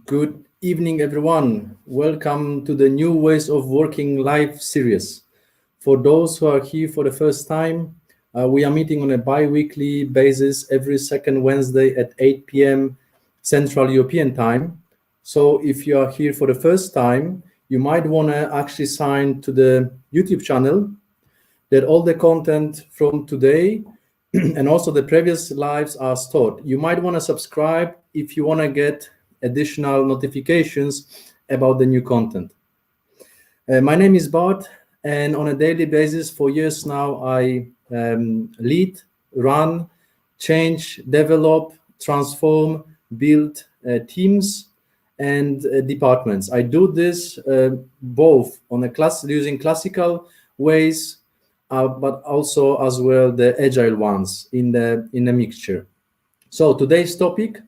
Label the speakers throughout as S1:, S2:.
S1: Good evening, everyone. Welcome to the New Ways of Working live series. For those who are here for the first time, we are meeting on a bi-weekly basis every second Wednesday at 8 p.m. Central European time. So if you are here for the first time, you might want to actually sign to the YouTube channel that all the content from today and also the previous lives are stored. You might want to subscribe if you want to get additional notifications about the new content. My name is Bart, and on a daily basis for years now, I lead, run, change, develop, transform, build teams and departments. I do this both on using classical ways, but also as well the agile ones in a mixture. So today's topic,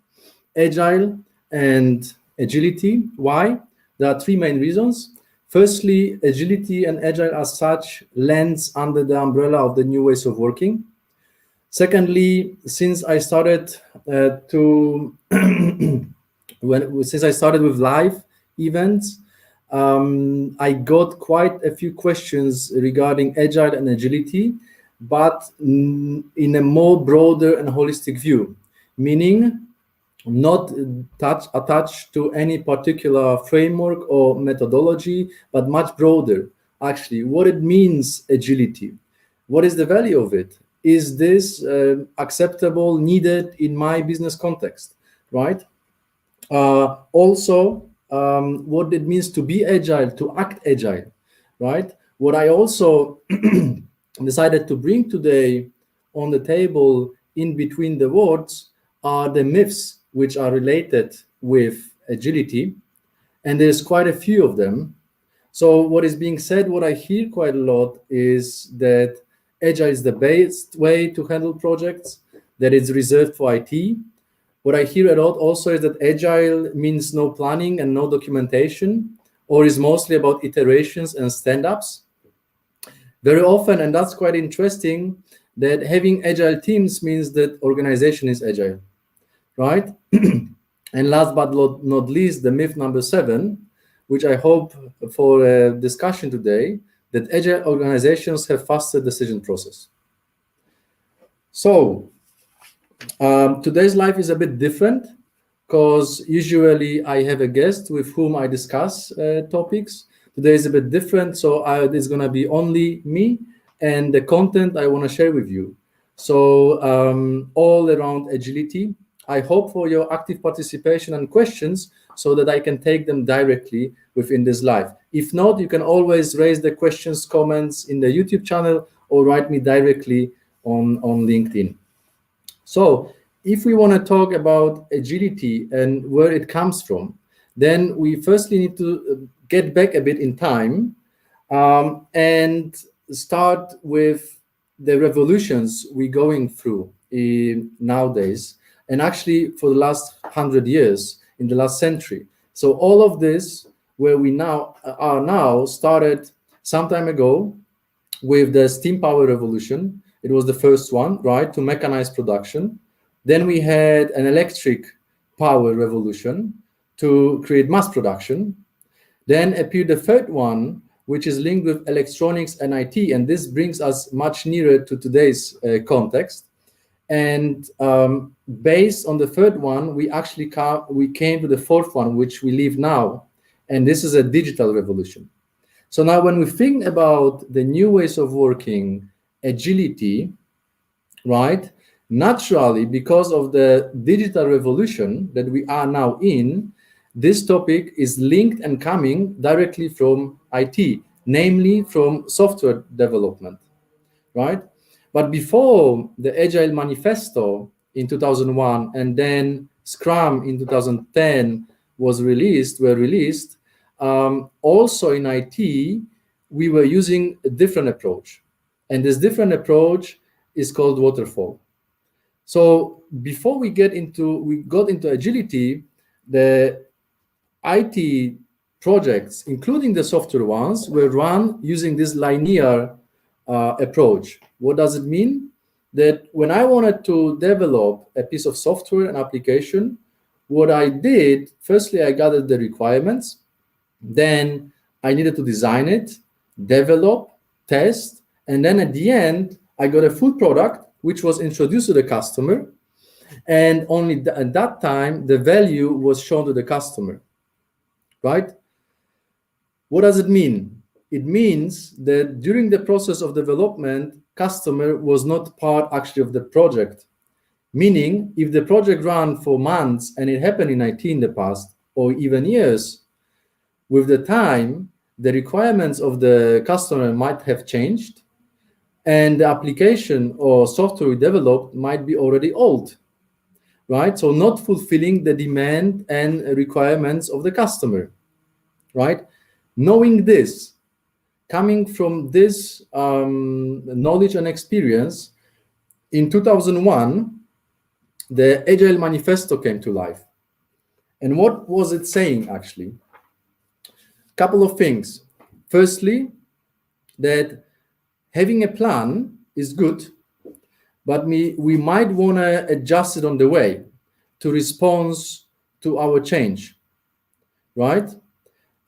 S1: agile and agility. Why? There are three main reasons. Firstly, agility and agile as such lands under the umbrella of the new ways of working. Secondly, since I started since I started with live events, I got quite a few questions regarding agile and agility, but in a more broader and holistic view, meaning not attached to any particular framework or methodology, but much broader. Actually, what it means, agility. What is the value of it? Is this acceptable, needed in my business context, right? Also, what it means to be agile, to act agile, right? What I also decided to bring today on the table in between the words are the myths which are related with agility, and there's quite a few of them. So what is being said, what I hear quite a lot is that agile is the best way to handle projects, that it's reserved for IT. What I hear a lot also is that agile means no planning and no documentation, or is mostly about iterations and stand-ups. Very often, and that's quite interesting, that having agile teams means that organization is agile, right? And last but not least, the myth number 7, which I hope for a discussion today, that agile organizations have faster decision process. So today's life is a bit different because usually I have a guest with whom I discuss topics. Today is a bit different, so it's going to be only me and the content I want to share with you. So all around agility. I hope for your active participation and questions so that I can take them directly within this live. If not, you can always raise the questions, comments in the YouTube channel or write me directly on LinkedIn. So if we want to talk about agility and where it comes from, then we firstly need to get back a bit in time and start with the revolutions we're going through nowadays, and actually for the last 100 years, in the last century. So all of this, where we now are started some time ago with the steam power revolution. It was the first one, right, to mechanize production. Then we had an electric power revolution to create mass production. Then appeared the third one, which is linked with electronics and IT, and this brings us much nearer to today's context. And based on the third one, we came to the fourth one, which we live now, and this is a digital revolution. So now when we think about the new ways of working, agility, right, naturally, because of the digital revolution that we are now in, this topic is linked and coming directly from IT, namely from software development, right? But before the Agile Manifesto in 2001 and then Scrum in 2010 were released, also in IT, we were using a different approach. And this different approach is called Waterfall. So before we got into agility, the IT projects, including the software ones, were run using this linear approach. What does it mean? That when I wanted to develop a piece of software, an application, what I did, firstly, I gathered the requirements. Then I needed to design it, develop, test, and then at the end, I got a full product, which was introduced to the customer. And only at that time, the value was shown to the customer, right? What does it mean? It means that during the process of development, customer was not part actually of the project. Meaning, if the project ran for months and it happened in IT in the past, or even years, with the time, the requirements of the customer might have changed, and the application or software we developed might be already old, right? So not fulfilling the demand and requirements of the customer, right? Knowing this, coming from this knowledge and experience, in 2001, the Agile Manifesto came to life. And what was it saying, actually? Couple of things. Firstly, that having a plan is good, but we might want to adjust it on the way to respond to our change, right?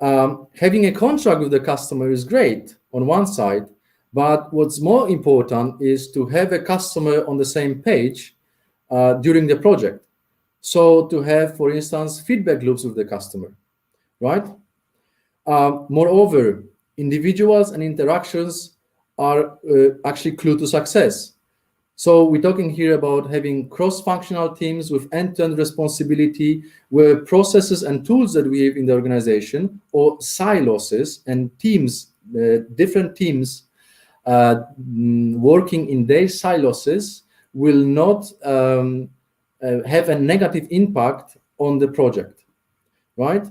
S1: Having a contract with the customer is great on one side, but what's more important is to have a customer on the same page during the project. So to have, for instance, feedback loops with the customer, right? Moreover, individuals and interactions are actually clue to success. So we're talking here about having cross-functional teams with end-to-end responsibility, where processes and tools that we have in the organization, or silos and teams, different teams working in their silos, will not have a negative impact on the project, right?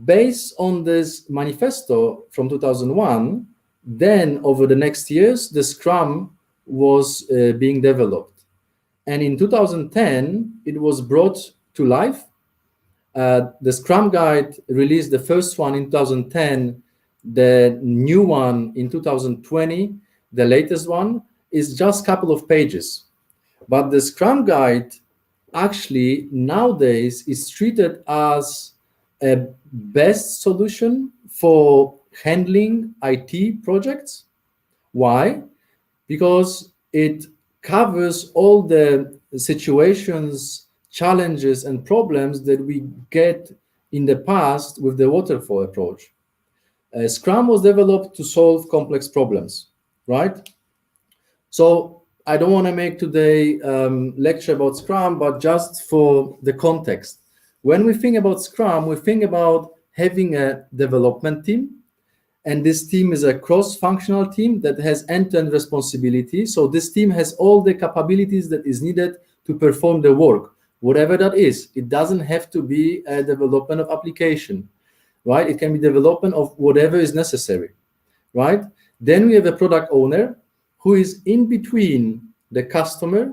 S1: Based on this manifesto from 2001, then over the next years, the Scrum was being developed. And in 2010, it was brought to life. The Scrum Guide released the first one in 2010, the new one in 2020, the latest one is just a couple of pages. But the Scrum Guide actually nowadays is treated as a best solution for handling IT projects. Why? Because it covers all the situations, challenges, and problems that we get in the past with the Waterfall approach. Scrum was developed to solve complex problems, right? So I don't want to make today lecture about Scrum, but just for the context. When we think about Scrum, we think about having a development team, and this team is a cross-functional team that has end-to-end responsibility. So this team has all the capabilities that is needed to perform the work, whatever that is. It doesn't have to be a development of application, right? It can be development of whatever is necessary, right? Then we have a product owner who is in between the customer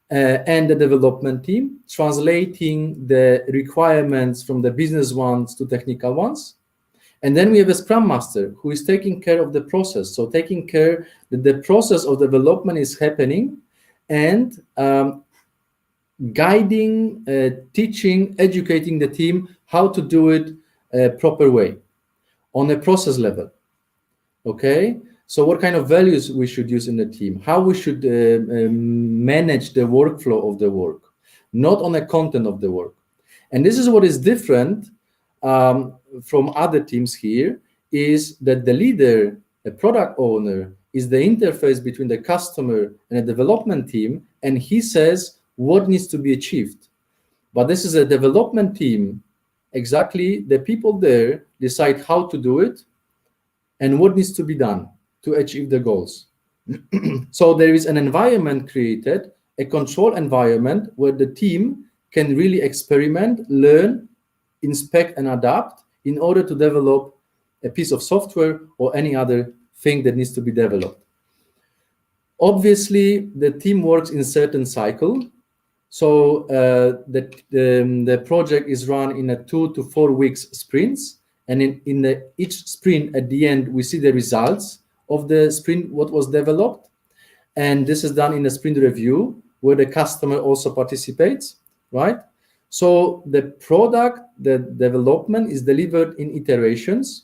S1: and the development team, translating the requirements from the business ones to technical ones. And then we have a Scrum Master who is taking care of the process. So taking care that the process of development is happening, and guiding, teaching, educating the team how to do it a proper way on a process level. Okay, so what kind of values we should use in the team, how we should manage the workflow of the work, not on the content of the work. And this is what is different from other teams here, is that the leader, a product owner, is the interface between the customer and the development team, and he says what needs to be achieved. But this is a development team. Exactly, the people there decide how to do it and what needs to be done to achieve the goals. So there is an environment created, a control environment where the team can really experiment, learn, inspect, and adapt in order to develop a piece of software or any other thing that needs to be developed. Obviously, the team works in certain cycle. So the project is run in a 2 to 4 weeks sprints. And in each sprint, at the end, we see the results of the sprint, what was developed. And this is done in a sprint review where the customer also participates, right? So the product, the development is delivered in iterations,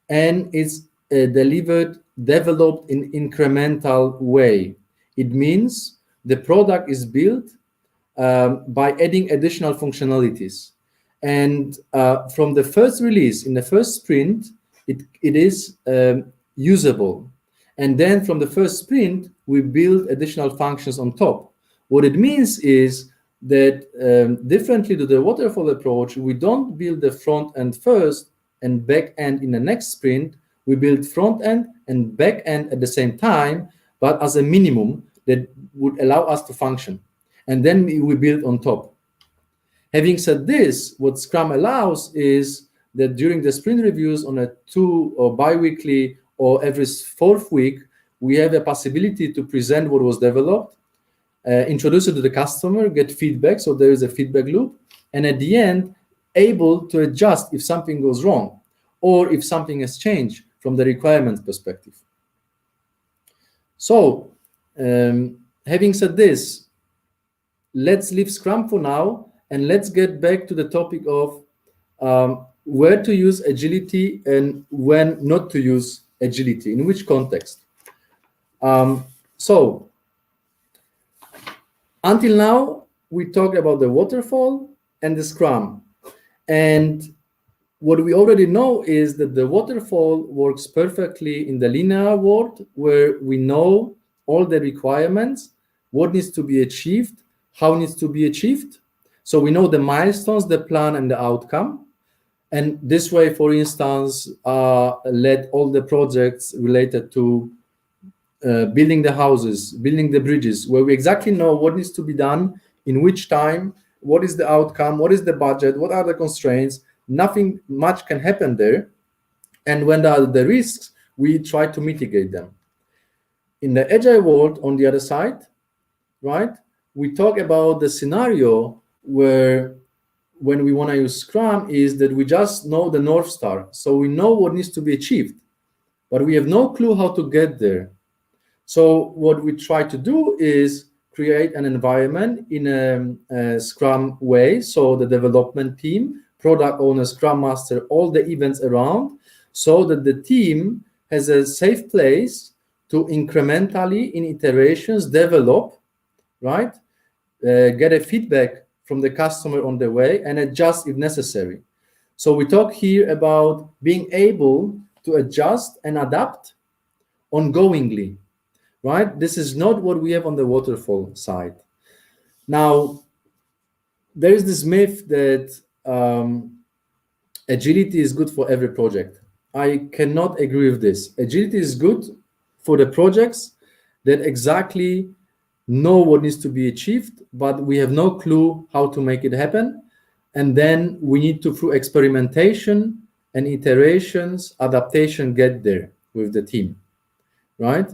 S1: and it's developed in incremental way. It means the product is built by adding additional functionalities. And from the first release, in the first sprint, it is usable. And then from the first sprint, we build additional functions on top. What it means is that differently to the waterfall approach, we don't build the front end first and back end in the next sprint. We build front end and back end at the same time, but as a minimum that would allow us to function. And then we build on top. Having said this, what Scrum allows is that during the sprint reviews on a 2 or bi-weekly or every 4th week, we have a possibility to present what was developed, introduce it to the customer, get feedback, so there is a feedback loop, and at the end, able to adjust if something goes wrong or if something has changed from the requirements perspective. So, having said this, let's leave Scrum for now, and let's get back to the topic of where to use agility and when not to use agility, in which context. So, until now, we talked about the waterfall and the Scrum. And what we already know is that the waterfall works perfectly in the linear world, where we know all the requirements, what needs to be achieved, how it needs to be achieved. So we know the milestones, the plan, and the outcome. And this way, for instance, led all the projects related to building the houses, building the bridges, where we exactly know what needs to be done, in which time, what is the outcome, what is the budget, what are the constraints. Nothing much can happen there. And when there are the risks, we try to mitigate them. In the agile world, on the other side, right, we talk about the scenario where when we want to use Scrum is that we just know the North Star. So we know what needs to be achieved, but we have no clue how to get there. So what we try to do is create an environment in a Scrum way. So the development team, product owner, Scrum master, all the events around, so that the team has a safe place to incrementally, in iterations, develop, right? Get a feedback from the customer on the way and adjust if necessary. So we talk here about being able to adjust and adapt ongoingly, right? This is not what we have on the waterfall side. Now, there is this myth that agility is good for every project. I cannot agree with this. Agility is good for the projects that exactly know what needs to be achieved, but we have no clue how to make it happen. And then we need to, through experimentation and iterations, adaptation, get there with the team, right?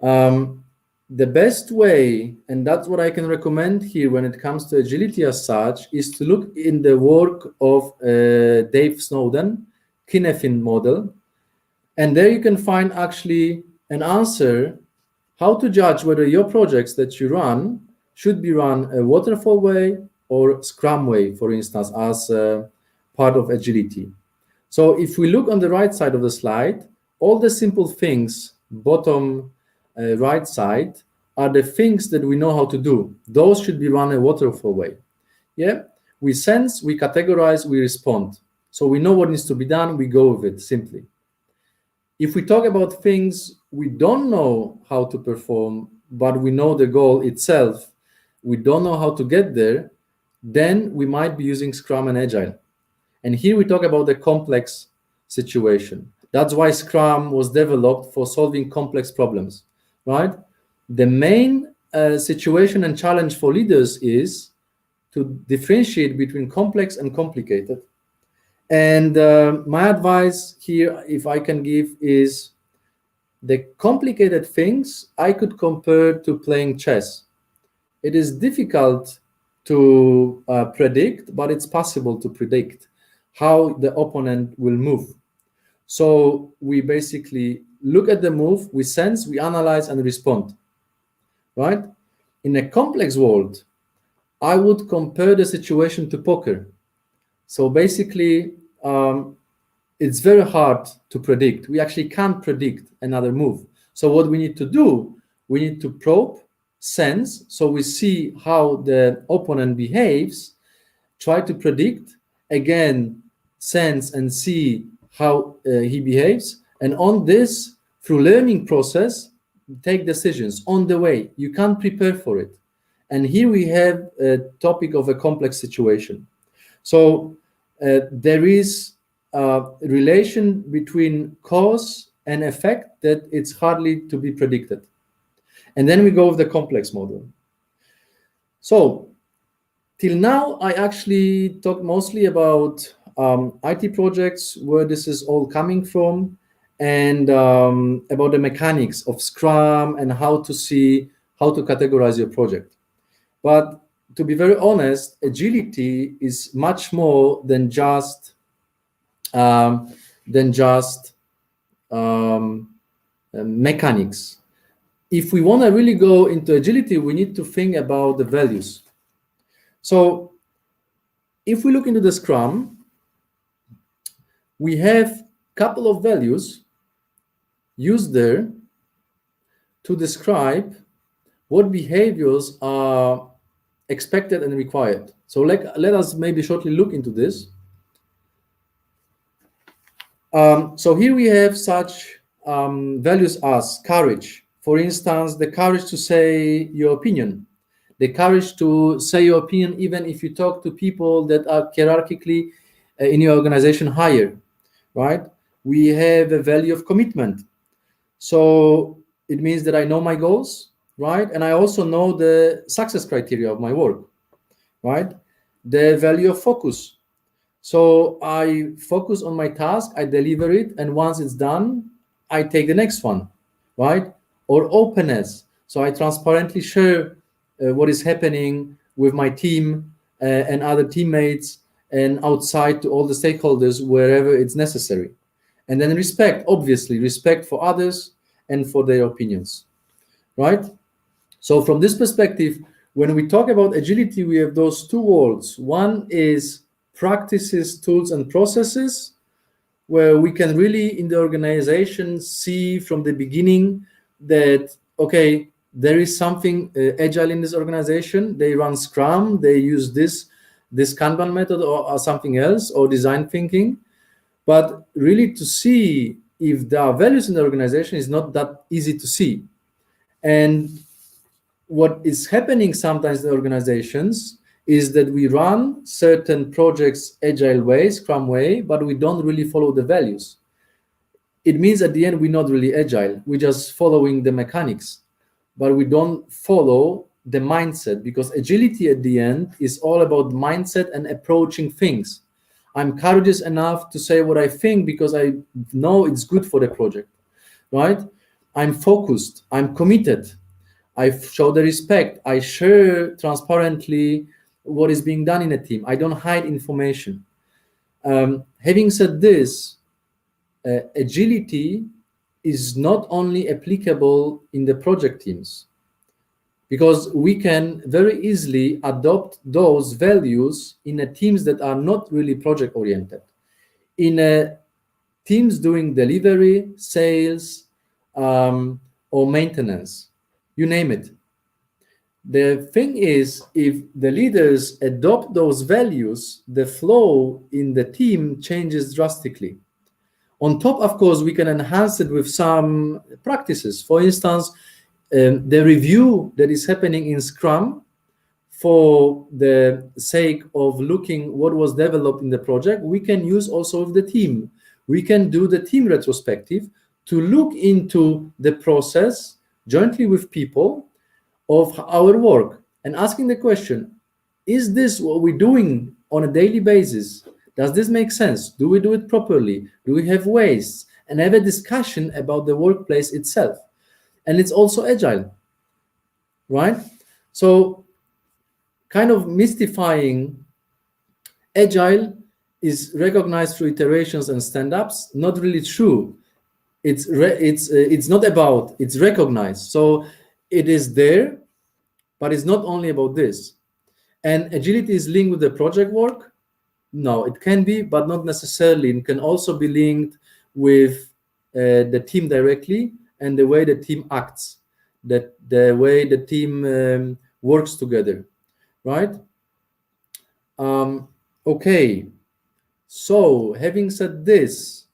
S1: The best way, and that's what I can recommend here when it comes to agility as such, is to look in the work of Dave Snowden, Cynefin Model. And there you can find actually an answer how to judge whether your projects that you run should be run a waterfall way or Scrum way, for instance, as part of agility. So if we look on the right side of the slide, all the simple things, bottom right side, are the things that we know how to do. Those should be run a waterfall way. Yeah, we sense, we categorize, we respond. So we know what needs to be done, we go with it simply. If we talk about things we don't know how to perform, but we know the goal itself, we don't know how to get there, then we might be using Scrum and Agile. And here we talk about the complex situation. That's why Scrum was developed for solving complex problems, right? The main situation and challenge for leaders is to differentiate between complex and complicated. And my advice here, if I can give, is the complicated things I could compare to playing chess. It is difficult to predict, but it's possible to predict how the opponent will move. So we basically look at the move, we sense, we analyze, and respond, right? In a complex world, I would compare the situation to poker. So basically, it's very hard to predict. We actually can't predict another move. So what we need to do, we need to probe, sense, so we see how the opponent behaves, try to predict, again, sense and see how he behaves. And on this, through learning process, take decisions on the way. You can't prepare for it. And here we have a topic of a complex situation. So there is a relation between cause and effect that it's hardly to be predicted. And then we go with the complex model. So till now, I actually talked mostly about IT projects, where this is all coming from, and about the mechanics of Scrum and how to categorize your project. But to be very honest, agility is much more than just mechanics. If we want to really go into agility, we need to think about the values. So if we look into the Scrum, we have a couple of values used there to describe what behaviors are expected and required. So let us maybe shortly look into this. So here we have such values as courage. For instance, the courage to say your opinion, the courage to say your opinion even if you talk to people that are hierarchically in your organization higher, right? We have a value of commitment. So it means that I know my goals, right? And I also know the success criteria of my work, right? The value of focus. So I focus on my task, I deliver it, and once it's done, I take the next one, right? Or openness. So I transparently share what is happening with my team and other teammates and outside to all the stakeholders wherever it's necessary. And then respect, obviously, respect for others and for their opinions, right? So from this perspective, when we talk about agility, we have those two worlds. One is practices, tools, and processes, where we can really, in the organization, see from the beginning that, okay, there is something agile in this organization. They run Scrum, they use this Kanban method or something else, or design thinking. But really to see if there are values in the organization is not that easy to see. And what is happening sometimes in organizations is that we run certain projects agile way, Scrum way, but we don't really follow the values. It means at the end we're not really agile. We're just following the mechanics, but we don't follow the mindset, because agility at the end is all about mindset and approaching things. I'm courageous enough to say what I think because I know it's good for the project, right? I'm focused, I'm committed, I show the respect, I share transparently what is being done in a team. I don't hide information. Having said this, agility is not only applicable in the project teams, because we can very easily adopt those values in teams that are not really project oriented. In teams doing delivery, sales, or maintenance, you name it. The thing is, if the leaders adopt those values, the flow in the team changes drastically. On top, of course, we can enhance it with some practices. For instance, the review that is happening in Scrum for the sake of looking what was developed in the project, we can use also with the team. We can do the team retrospective to look into the process jointly with people of our work and asking the question, is this what we're doing on a daily basis? Does this make sense? Do we do it properly? Do we have waste? And have a discussion about the workplace itself. And it's also agile, right? So kind of mystifying, agile is recognized through iterations and stand-ups. Not really true. It's not about, it's recognized. So it is there, but it's not only about this. And agility is linked with the project work? No, it can be, but not necessarily. It can also be linked with the team directly and the way the team acts, the way the team works together, right? Okay, so having said this,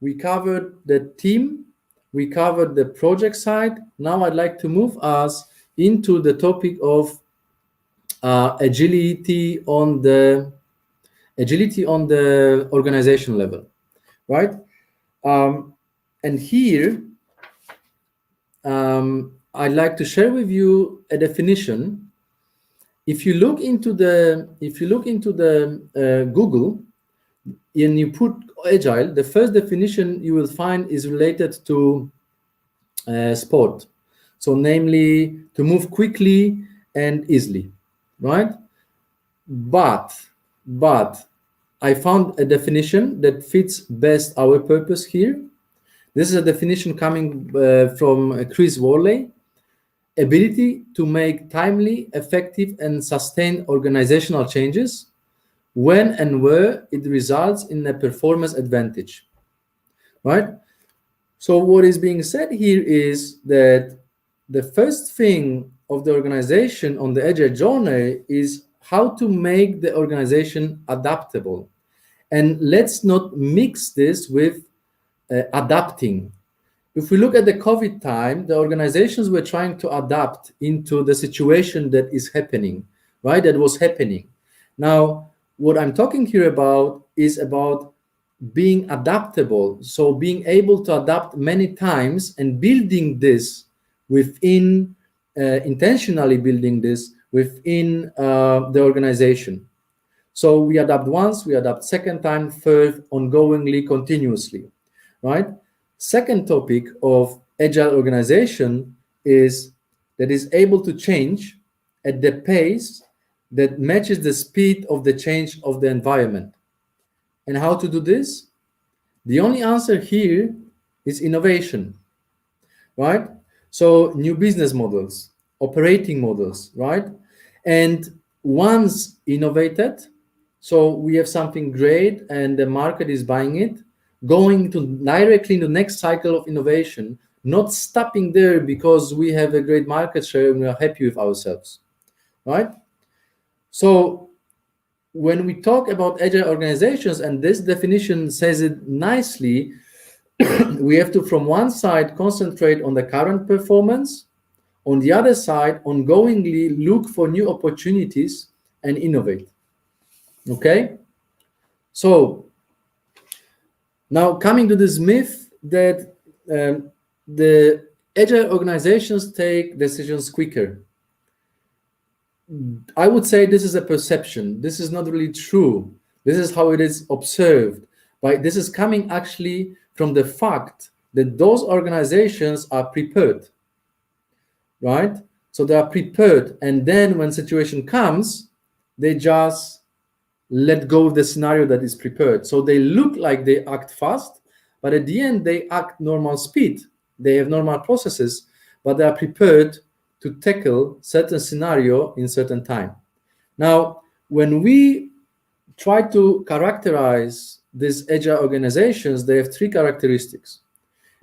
S1: we covered the team, we covered the project side. Now I'd like to move us into the topic of agility on the organization level, right? And here I'd like to share with you a definition. If you look into the Google and you put agile, the first definition you will find is related to sport, so namely to move quickly and easily, right? But I found a definition that fits best our purpose here. This is a definition coming from Chris Worley: ability to make timely, effective, and sustained organizational changes when and where it results in a performance advantage, right? So what is being said here is that the first thing of the organization on the agile journey is how to make the organization adaptable. And let's not mix this with adapting. If we look at the COVID time, the organizations were trying to adapt into the situation that is happening, right? That was happening. Now, what I'm talking here about is about being adaptable. So being able to adapt many times and building this within, intentionally building this within the organization. So we adapt once, we adapt second time, third, ongoingly, continuously, right? Second topic of agile organization is that is able to change at the pace that matches the speed of the change of the environment. And how to do this? The only answer here is innovation, right? So new business models, operating models, right? And once innovated, so we have something great and the market is buying it, going to directly in the next cycle of innovation, not stopping there because we have a great market share and we are happy with ourselves, right? So when we talk about agile organizations, and this definition says it nicely, we have to, from one side, concentrate on the current performance. On the other side, ongoingly look for new opportunities and innovate. Okay? So now coming to this myth that the agile organizations take decisions quicker. I would say this is a perception. This is not really true. This is how it is observed. But this is coming actually from the fact that those organizations are prepared, right? So they are prepared, and then when situation comes, they just let go of the scenario that is prepared. So they look like they act fast, but at the end they act normal speed. They have normal processes, but they are prepared to tackle certain scenario in certain time. Now, when we try to characterize these agile organizations, they have three characteristics.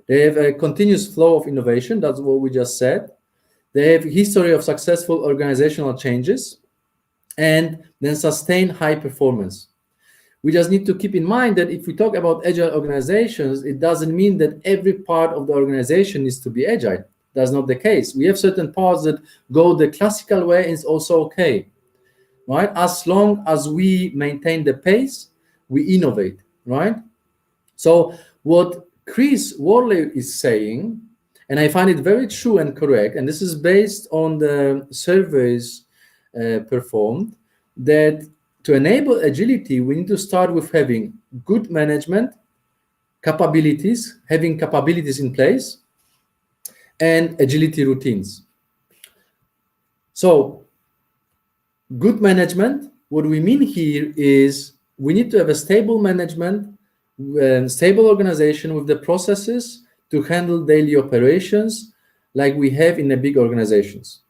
S1: They have a continuous flow of innovation. That's what we just said. They have a history of successful organizational changes, and then sustain high performance. We just need to keep in mind that if we talk about agile organizations, it doesn't mean that every part of the organization needs to be agile. That's not the case. We have certain parts that go the classical way, and it's also okay, right? As long as we maintain the pace, we innovate, right? So what Chris Worley is saying, and I find it very true and correct, and this is based on the surveys performed, that to enable agility, we need to start with having good management capabilities, having capabilities in place, and agility routines. So good management, what we mean here is we need to have a stable management, stable organization with the processes to handle daily operations like we have in the big organizations.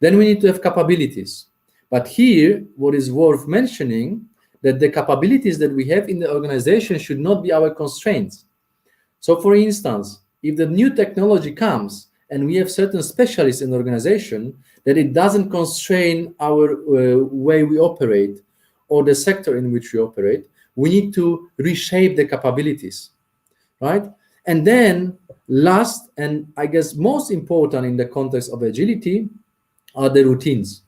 S1: Then we need to have capabilities. But here, what is worth mentioning, that the capabilities that we have in the organization should not be our constraints. So for instance, if the new technology comes and we have certain specialists in the organization, that it doesn't constrain our way we operate or the sector in which we operate, we need to reshape the capabilities, right? And then last, and I guess most important in the context of agility, are the routines.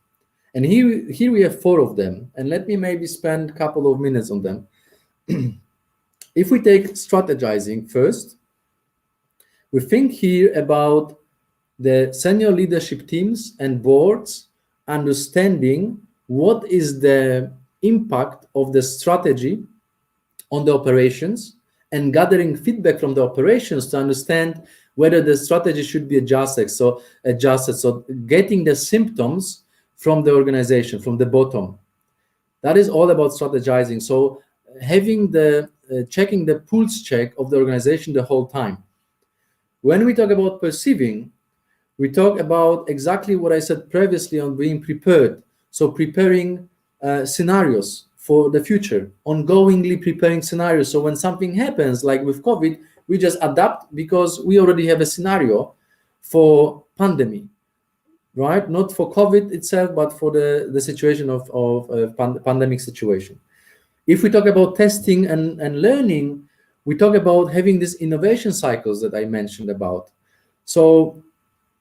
S1: And here we have 4 of them, and let me maybe spend a couple of minutes on them. If we take strategizing first, we think here about the senior leadership teams and boards understanding what is the impact of the strategy on the operations and gathering feedback from the operations to understand whether the strategy should be adjusted. So getting the symptoms from the organization, from the bottom. That is all about strategizing. So having the checking the pulse check of the organization the whole time. When we talk about perceiving, we talk about exactly what I said previously on being prepared. So preparing scenarios for the future, ongoingly preparing scenarios. So when something happens, like with COVID, we just adapt because we already have a scenario for pandemic, right? Not for COVID itself, but for the situation of pandemic situation. If we talk about testing and learning, we talk about having these innovation cycles that I mentioned about. So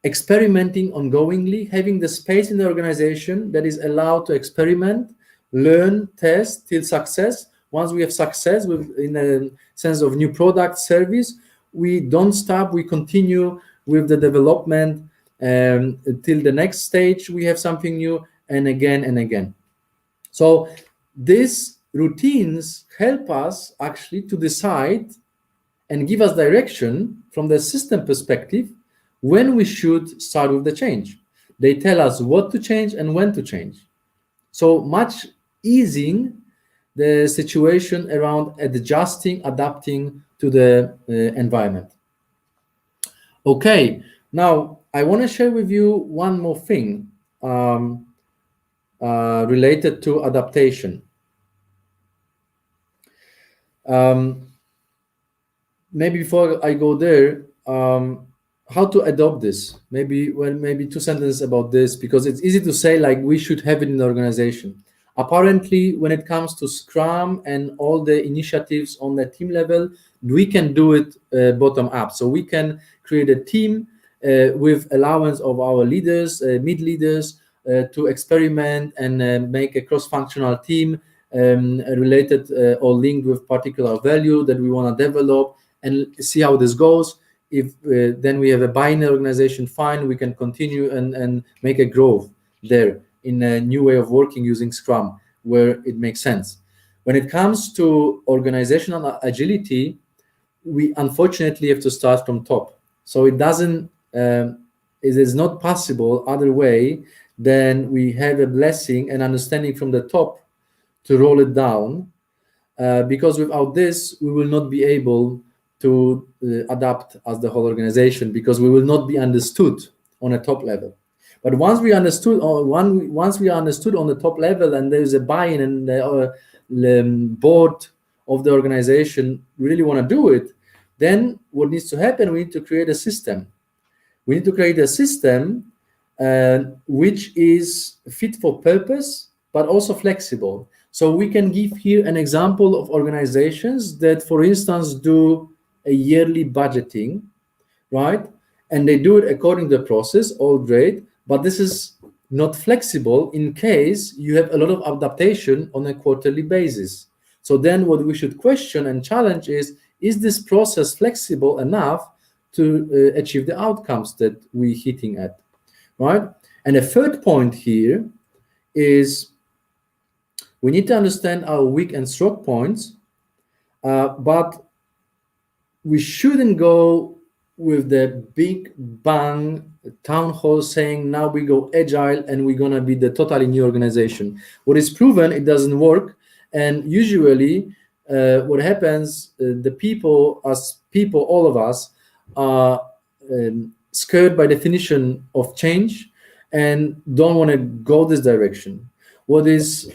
S1: experimenting ongoingly, having the space in the organization that is allowed to experiment, learn, test till success. Once we have success in a sense of new product, service, we don't stop, we continue with the development till the next stage we have something new, and again and again. So these routines help us actually to decide and give us direction from the system perspective when we should start with the change. They tell us what to change and when to change. So much easing the situation around adjusting, adapting to the environment. Okay, now I want to share with you one more thing related to adaptation. Maybe before I go there, how to adopt this? Maybe 2 sentences about this, because it's easy to say like we should have it in the organization. Apparently, when it comes to Scrum and all the initiatives on the team level, we can do it bottom up. So we can create a team with allowance of our leaders, mid leaders, to experiment and make a cross-functional team related or linked with particular value that we want to develop, and see how this goes. If then we have a binary organization, fine, we can continue and make a growth there in a new way of working using Scrum where it makes sense. When it comes to organizational agility, we unfortunately have to start from top. So it doesn't, it is not possible other way than we have a blessing and understanding from the top to roll it down, because without this, we will not be able to adapt as the whole organization, because we will not be understood on a top level. But once we understood, once we are understood on the top level, and there is a buy-in and the board of the organization really want to do it, then what needs to happen? We need to create a system. We need to create a system which is fit for purpose, but also flexible. So we can give here an example of organizations that, for instance, do a yearly budgeting, right? And they do it according to the process, all great, but this is not flexible in case you have a lot of adaptation on a quarterly basis. So then what we should question and challenge is this process flexible enough to achieve the outcomes that we're hitting at, right? And a third point here is we need to understand our weak and strong points, but we shouldn't go with the big bang town hall saying now we go agile and we're gonna be the totally new organization. What is proven, it doesn't work, and usually what happens, the people, all of us, are scared by definition of change and don't want to go this direction. what is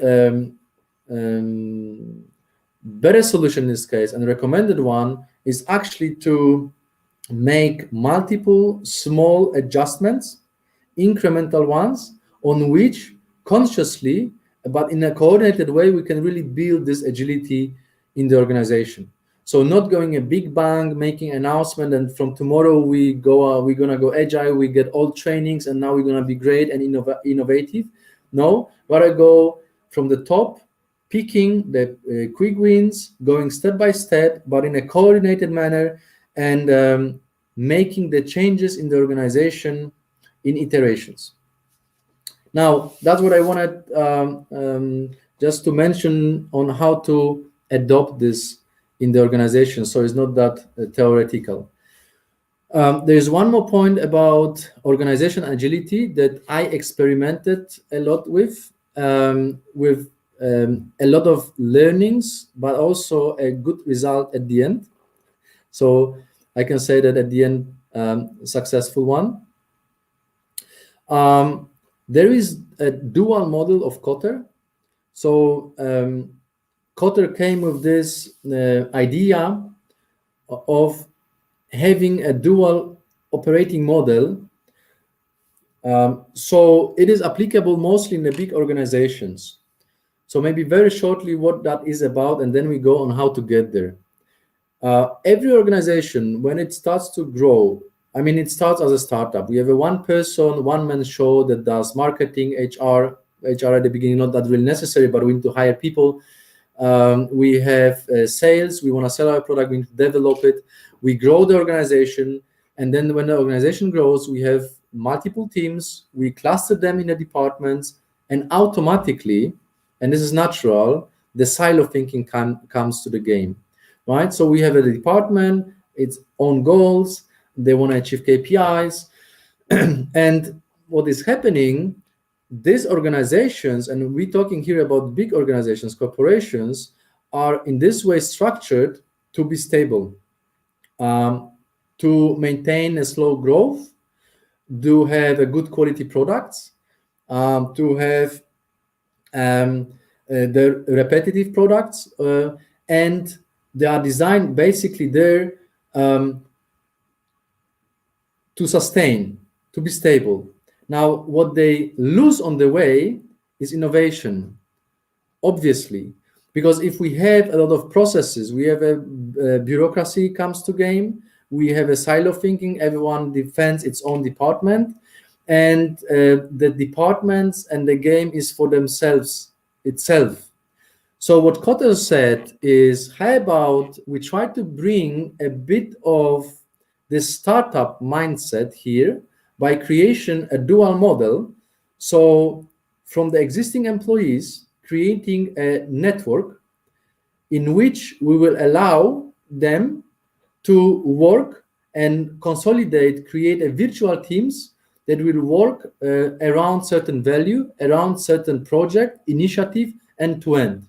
S1: better solution in this case and recommended one is actually to make multiple small adjustments, incremental ones, on which consciously but in a coordinated way we can really build this agility in the organization. So not going a big bang, making announcement, and from tomorrow we're gonna go agile, we get all trainings, and now we're gonna be great and innovative. No, rather go from the top, picking the quick wins, going step by step, but in a coordinated manner, and making the changes in the organization in iterations. Now, that's what I wanted just to mention on how to adopt this in the organization, so it's not that theoretical. There's one more point about organization agility that I experimented a lot with a lot of learnings, but also a good result at the end. So I can say that at the end, successful one. There is a dual model of Kotter. So Kotter came with this idea of having a dual operating model. So it is applicable mostly in the big organizations. So maybe very shortly what that is about, and then we go on how to get there. Every organization, when it starts to grow, I mean, it starts as a startup. We have a one-person, one-man show that does marketing, HR at the beginning, not that really necessary, but we need to hire people. We have sales. We want to sell our product. We need to develop it. We grow the organization. And then when the organization grows, we have multiple teams. We cluster them in the departments. And automatically, and this is natural, the silo thinking comes to the game, right? So we have a department, its own goals. They want to achieve KPIs. And what is happening, these organizations, and we're talking here about big organizations, corporations, are in this way structured to be stable, to maintain a slow growth, to have a good quality products, to have the repetitive products, and they are designed basically there to sustain, to be stable. Now, what they lose on the way is innovation, obviously, because if we have a lot of processes, we have a bureaucracy comes to game, we have a silo thinking, everyone defends its own department, and the departments and the game is for themselves itself. So what Kotter said is, how about we try to bring a bit of this startup mindset here by creation a dual model. So from the existing employees, creating a network in which we will allow them to work and consolidate, create a virtual teams that will work around certain value, around certain project, initiative, end to end,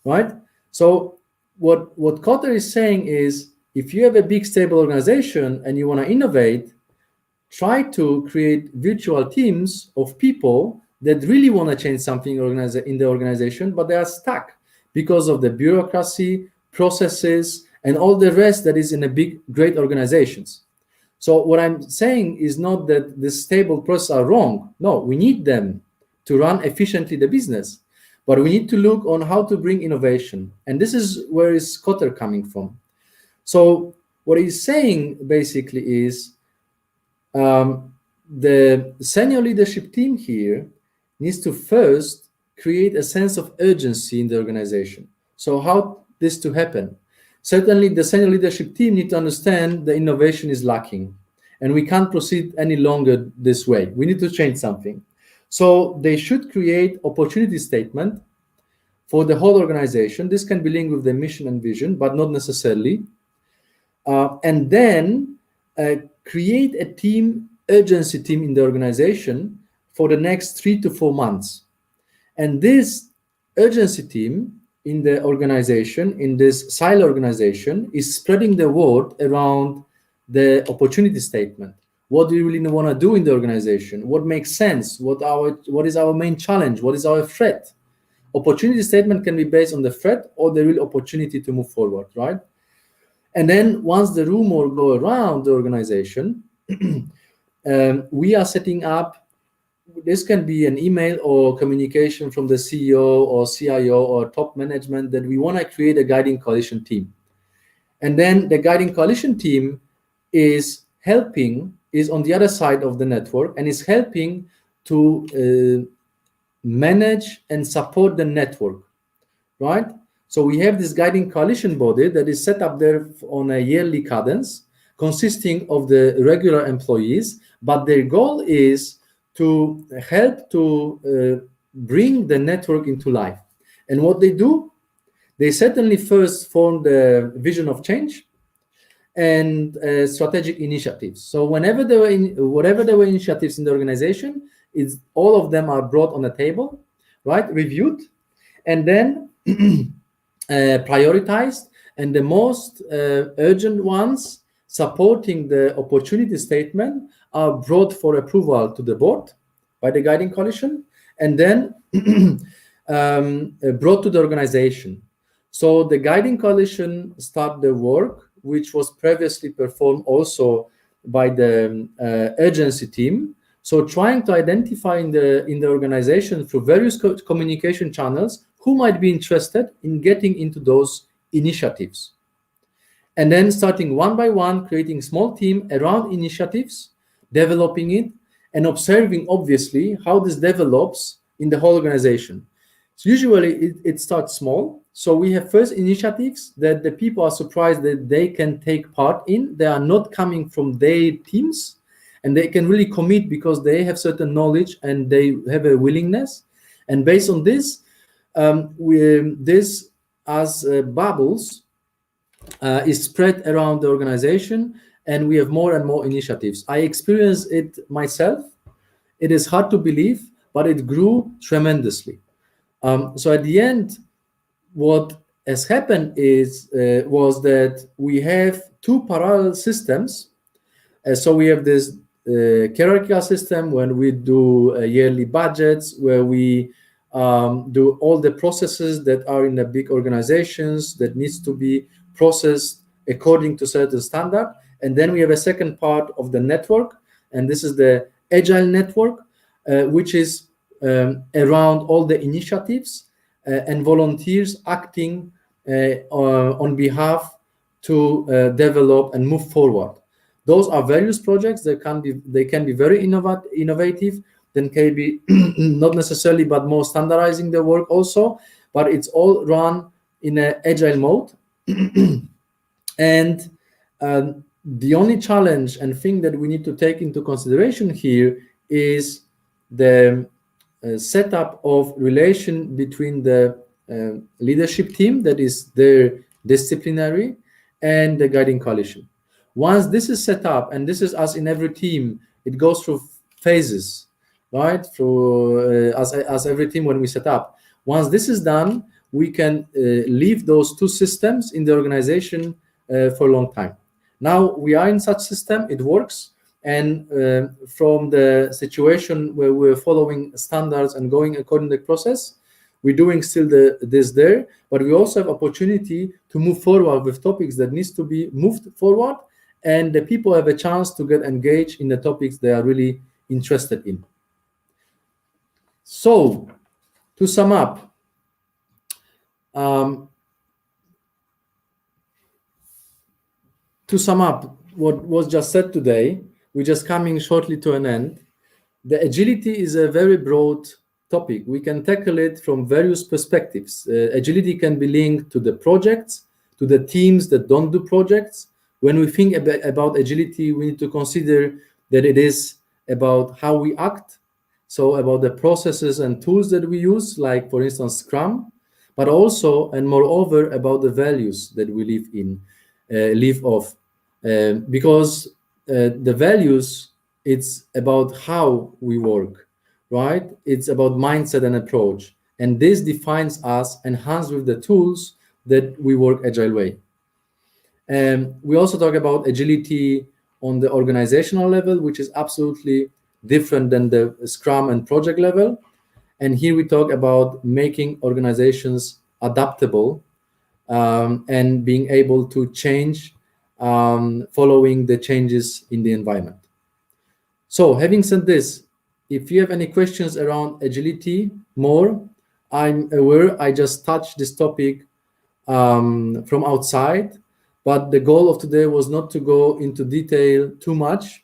S1: right? So what Kotter is saying is, if you have a big stable organization and you want to innovate, try to create virtual teams of people that really want to change something in the organization, but they are stuck because of the bureaucracy, processes, and all the rest that is in a big, great organizations. So what I'm saying is not that the stable processes are wrong. No, we need them to run efficiently the business, but we need to look on how to bring innovation. And this is where is Kotter coming from. So what he's saying basically is the senior leadership team here needs to first create a sense of urgency in the organization. So how this to happen? Certainly the senior leadership team need to understand the innovation is lacking and we can't proceed any longer this way. We need to change something. So they should create opportunity statement for the whole organization. This can be linked with the mission and vision, but not necessarily. And then create a team, urgency team in the organization for the next 3 to 4 months. And this urgency team in the organization, in this silo organization, is spreading the word around the opportunity statement. What do you really want to do in the organization? What makes sense? What is our main challenge? What is our threat? Opportunity statement can be based on the threat or the real opportunity to move forward, right? And then once the rumor go around the organization, we are setting up, this can be an email or communication from the CEO or CIO or top management, that we want to create a guiding coalition team. And then the guiding coalition team is on the other side of the network and is helping to manage and support the network, right? So we have this guiding coalition body that is set up there on a yearly cadence, consisting of the regular employees, but their goal is to help to bring the network into life. And what they do, they certainly first form the vision of change and strategic initiatives. So whenever whatever there were initiatives in the organization, all of them are brought on the table, right? Reviewed, and then prioritized, and the most urgent ones supporting the opportunity statement are brought for approval to the board by the guiding coalition, and then brought to the organization. So the guiding coalition start the work, which was previously performed also by the urgency team. So trying to identify in the organization through various communication channels who might be interested in getting into those initiatives. And then starting one by one, creating small team around initiatives, developing it, and observing, obviously, how this develops in the whole organization. So usually it starts small. So we have first initiatives that the people are surprised that they can take part in. They are not coming from their teams, and they can really commit because they have certain knowledge and they have a willingness. And based on this, this as bubbles is spread around the organization, and we have more and more initiatives. I experienced it myself. It is hard to believe, but it grew tremendously. So at the end, what has happened was that we have two parallel systems. So we have this hierarchical system when we do yearly budgets, where we do all the processes that are in the big organizations that needs to be processed according to certain standard. And then we have a second part of the network, and this is the agile network, which is around all the initiatives and volunteers acting on behalf to develop and move forward. Those are various projects that they can be very innovative, then can be not necessarily, but more standardizing the work also, but it's all run in an agile mode. And the only challenge and thing that we need to take into consideration here is the setup of relation between the leadership team, that is their disciplinary, and the guiding coalition. Once this is set up, and this is as in every team, it goes through phases, right? Through as every team when we set up. Once this is done, we can leave those two systems in the organization for a long time. Now we are in such system, it works, and from the situation where we're following standards and going according to the process, we're doing still this there, but we also have opportunity to move forward with topics that needs to be moved forward, and the people have a chance to get engaged in the topics they are really interested in. So, to sum up, what was just said today, we're just coming shortly to an end. The agility is a very broad topic. We can tackle it from various perspectives. Agility can be linked to the projects, to the teams that don't do projects. When we think about agility, we need to consider that it is about how we act, so about the processes and tools that we use, like, for instance, Scrum, but also, and moreover, about the values that we live off. Because the values, it's about how we work, right? It's about mindset and approach. And this defines us, enhanced with the tools that we work agile way. We also talk about agility on the organizational level, which is absolutely different than the Scrum and project level. And here we talk about making organizations adaptable and being able to change following the changes in the environment. So having said this, if you have any questions around agility more, I'm aware I just touched this topic from outside, but the goal of today was not to go into detail too much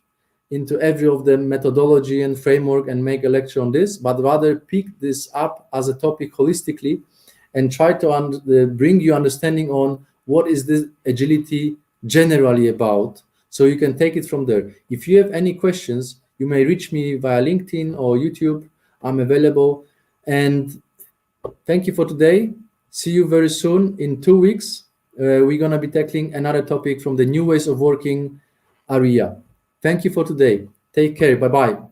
S1: into every of the methodology and framework and make a lecture on this, but rather pick this up as a topic holistically and try to bring you understanding on what is this agility generally about, so you can take it from there. If you have any questions, you may reach me via LinkedIn or YouTube. I'm available. And thank you for today. See you very soon. In 2 weeks, we're going to be tackling another topic from the new ways of working area. Thank you for today. Take care. Bye-bye.